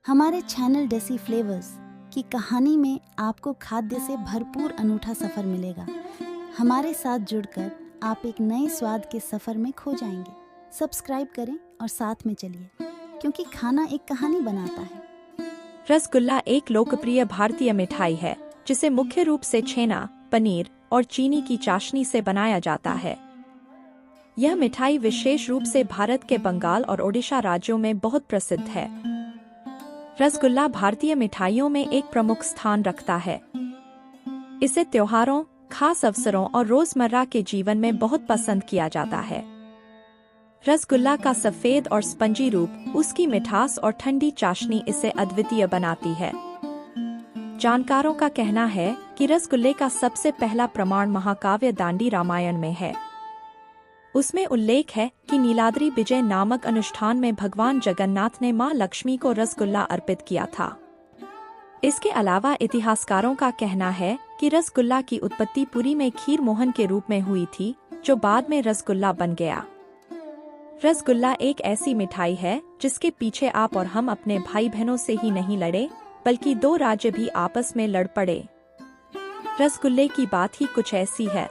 हमारे channel deci flavours की कहानी में आपको खाद्य से भरपूर अनूठा सफ़र मिलेगा। हमारे साथ जुड़कर आप एक नए स्वाद के सफ़र में खो जाएंगे। सब्सक्राइब करें और साथ में चलिए, क्योंकि खाना एक कहानी बनाता है। रसगुल्ला एक लोकप्रिय भारतीय मिठाई है जिसे मुख्य रूप से छेना, पनीर और चीनी की चाशनी से बनाया जाता है। यह मिठाई विशेष रूप से भारत के बंगाल और ओडिशा राज्यों में बहुत प्रसिद्ध है। रसगुल्ला भारतीय मिठाइयों में एक प्रमुख स्थान रखता है। इसे त्योहारों, खास अवसरों और रोजमर्रा के जीवन में बहुत पसंद किया जाता है। रसगुल्ला का सफेद और स्पंजी रूप, उसकी मिठास और ठंडी चाशनी इसे अद्वितीय बनाती है। जानकारों का कहना है कि रसगुल्ले का सबसे पहला प्रमाण महाकाव्य दांडी रामायण में है। उसमें उल्लेख है कि नीलाद्रि विजय नामक अनुष्ठान में भगवान जगन्नाथ ने मां लक्ष्मी को रसगुल्ला अर्पित किया था। इसके अलावा इतिहासकारों का कहना है कि रसगुल्ला की उत्पत्ति पुरी में खीर मोहन के रूप में हुई थी, जो बाद में रसगुल्ला बन गया। रसगुल्ला एक ऐसी मिठाई है जिसके पीछे आप और हम अपने भाई बहनों से ही नहीं लड़े, बल्कि दो राज्य भी आपस में लड़ पड़े। रसगुल्ले की बात ही कुछ ऐसी है।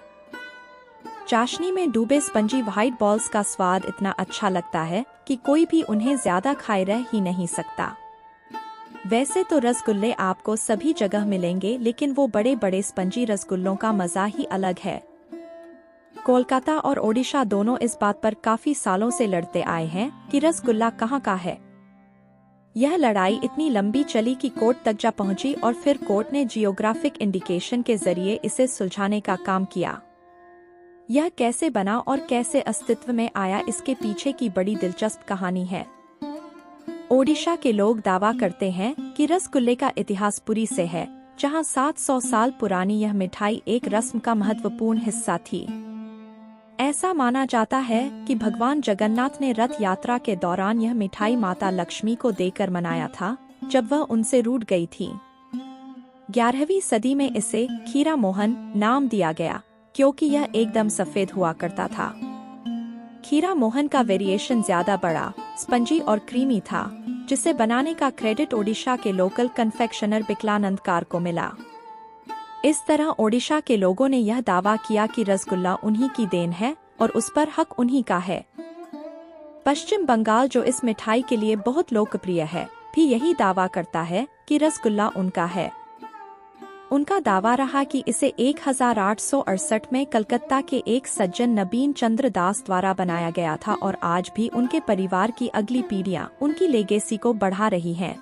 चाशनी में डूबे स्पंजी व्हाइट बॉल्स का स्वाद इतना अच्छा लगता है कि कोई भी उन्हें ज्यादा खाए रह ही नहीं सकता। वैसे तो रसगुल्ले आपको सभी जगह मिलेंगे, लेकिन वो बड़े बड़े स्पंजी रसगुल्लों का मजा ही अलग है। कोलकाता और ओडिशा दोनों इस बात पर काफी सालों से लड़ते आए हैं कि रसगुल्ला कहाँ का है। यह लड़ाई इतनी लंबी चली कि कोर्ट तक जा पहुंची और फिर कोर्ट ने जियोग्राफिक इंडिकेशन के जरिए इसे सुलझाने का काम किया। यह कैसे बना और कैसे अस्तित्व में आया, इसके पीछे की बड़ी दिलचस्प कहानी है। ओडिशा के लोग दावा करते हैं कि रसगुल्ले का इतिहास पुरी से है, जहां 700 साल पुरानी यह मिठाई एक रस्म का महत्वपूर्ण हिस्सा थी। ऐसा माना जाता है कि भगवान जगन्नाथ ने रथ यात्रा के दौरान यह मिठाई माता लक्ष्मी को देकर मनाया था, जब वह उनसे रूठ गई थी। 11वीं सदी में इसे खीरा मोहन नाम दिया गया, क्योंकि यह एकदम सफेद हुआ करता था। खीरा मोहन का वेरिएशन ज्यादा बड़ा, स्पंजी और क्रीमी था, जिसे बनाने का क्रेडिट ओडिशा के लोकल कन्फेक्शनर बिकलानंद कार को मिला। इस तरह ओडिशा के लोगों ने यह दावा किया कि रसगुल्ला उन्हीं की देन है और उस पर हक उन्हीं का है। पश्चिम बंगाल, जो इस मिठाई के लिए बहुत लोकप्रिय है, भी यही दावा करता है कि रसगुल्ला उनका है। उनका दावा रहा कि इसे 1868 में कलकत्ता के एक सज्जन नबीन चंद्र दास द्वारा बनाया गया था और आज भी उनके परिवार की अगली पीढ़ियां उनकी लेगेसी को बढ़ा रही हैं।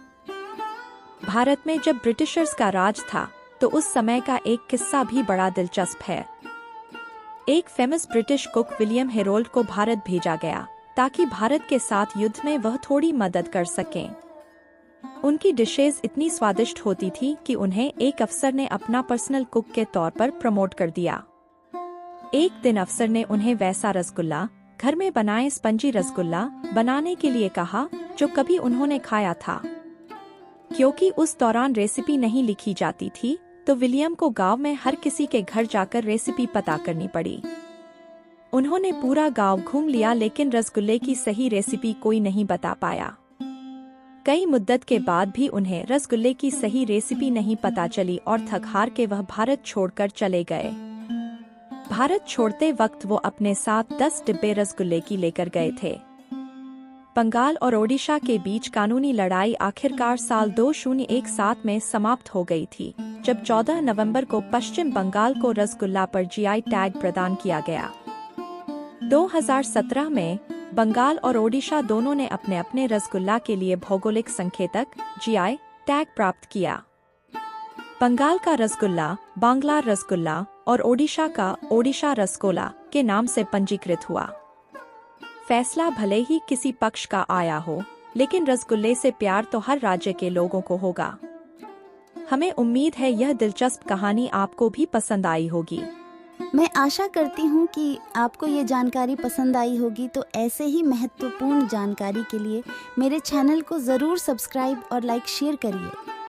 भारत में जब ब्रिटिशर्स का राज था, तो उस समय का एक किस्सा भी बड़ा दिलचस्प है। एक famous British cook William Harold को भारत भेजा गया ताकि भारत के साथ युद्ध में वह थोड़ी मदद कर सकें। उनकी डिशेज इतनी स्वादिष्ट होती थी कि उन्हें एक अफसर ने अपना पर्सनल कुक के तौर पर प्रमोट कर दिया। एक दिन अफसर ने उन्हें वैसा रसगुल्ला, घर में बनाए स्पंजी रसगुल्ला बनाने के लिए कहा जो कभी उन्होंने खाया था। क्योंकि उस दौरान रेसिपी नहीं लिखी जाती थी, तो विलियम को गांव में हर किसी के घर जाकर रेसिपी पता करनी पड़ी। उन्होंने पूरा गांव घूम लिया, लेकिन रसगुल्ले की सही रेसिपी कोई नहीं बता पाया। कई मुद्दत के बाद भी उन्हें रसगुल्ले की सही रेसिपी नहीं पता चली और थक हार के वह भारत छोड़कर चले गए। भारत छोड़ते वक्त वो अपने साथ 10 डिब्बे रसगुल्ले की लेकर गए थे। बंगाल और ओडिशा के बीच कानूनी लड़ाई आखिरकार साल 2017 में समाप्त हो गई थी, जब 14 नवंबर को पश्चिम बंगाल को रसगुल्ला पर जीआई टैग प्रदान किया गया। 2017 में बंगाल और ओडिशा दोनों ने अपने अपने रसगुल्ला के लिए भौगोलिक संकेतक जीआई टैग प्राप्त किया। बंगाल का रसगुल्ला बांग्ला रसगुल्ला और ओडिशा का ओडिशा रसगोला के नाम से पंजीकृत हुआ। फैसला भले ही किसी पक्ष का आया हो, लेकिन रसगुल्ले से प्यार तो हर राज्य के लोगों को होगा। हमें उम्मीद है यह दिलचस्प कहानी आपको भी पसंद आई होगी। मैं आशा करती हूँ कि आपको ये जानकारी पसंद आई होगी। तो ऐसे ही महत्वपूर्ण जानकारी के लिए मेरे चैनल को ज़रूर सब्सक्राइब और लाइक शेयर करिए।